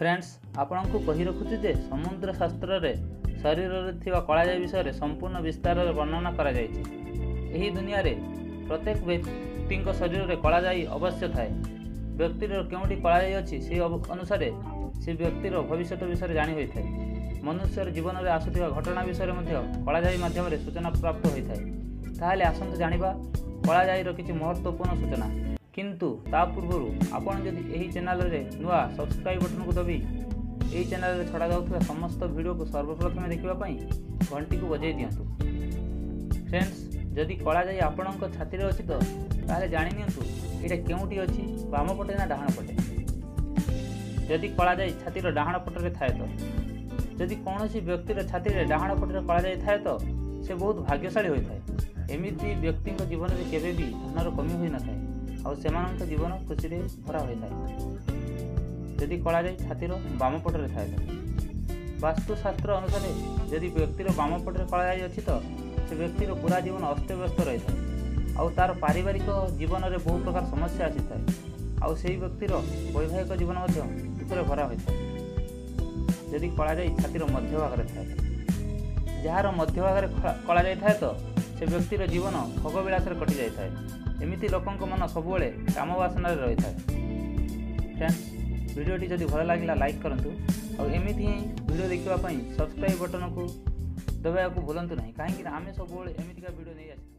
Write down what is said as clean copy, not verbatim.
Friends आपण को कही रखुछु जे समुद्र शास्त्र रे शरीर रे थिबा कलाजाई विषय रे संपूर्ण विस्तार रे वर्णना करा जायछि। एही दुनिया रे प्रत्येक व्यक्ति शरीर रे कलाजाई अवश्य थाए। व्यक्तिर केउंटी कलाजाई अछि से अनुसार से व्यक्तिर भविष्य विषय जानी होई थाए। मनुष्य जीवन में आसुथिबा घटना विषय मध्ये कलाजाई माध्यम रे सूचना प्राप्त होई थाए। ताहाले आसंतु जानिबा कलाजाई रो किछि महत्वपूर्ण सूचना। किंतु ता पूर्व आपण जदि एही चैनल रे नुआ सब्सक्राइब बटन को दबी एही चैनल रे छड़ा जाउथबा समस्त वीडियो को सर्वप्रथम देखिबा पई घंटी को बजाई दियंतु। फ्रेंड्स जदि कलाजाई आपणक छाती रे अछि तो ताले जानि नियंतु एटा केउंटी अछि, बाम पटे ना डाहाण पटे। जदि कलाजाई छाती रो डाहाण पटे रे थाए तो जदि कोनोसी व्यक्ति रो छाती रे डाहाण पटे रे कलाजाई थाए तो से बहुत भाग्यशाली होई थाए। एमिति व्यक्ति जीवन में केबे भी धनर कमी होई न थाए और सेमानक जीवन खुशी रे भरा होई थाए। जदि कलाजाई छातीर बाम पटे थाए तो वास्तुशास्त्र अनुसार जदि व्यक्तिर बाम पटे कलाजाई अछि तो से व्यक्तिर पूरा जीवन अस्तव्यस्त रही थाए और तार पारिवारिक जीवन में बहु प्रकार समस्या आसी थाए और से व्यक्तिर वैवाहिक जीवन दुखरे भरा होई थाए। जदि कलाजाई छातीर मध्य भाग रे थाए, जार मध्य भाग रे कलाजाई थाए तो से व्यक्तिर जीवन भोगविलास रे कटि जाय थाए। एमिति लोकंक मन सबुबले काम वासना रही थाए। फ्रेंड्स वीडियोटी जदि भल लगिला लाइक करंतु और एमिति ही वीडियो देखिबा पई सब्सक्राइब बटन को दबाया को भूलंतु नहीं, कहीं आमे सबुबले एमितिका वीडियो नहीं आसी।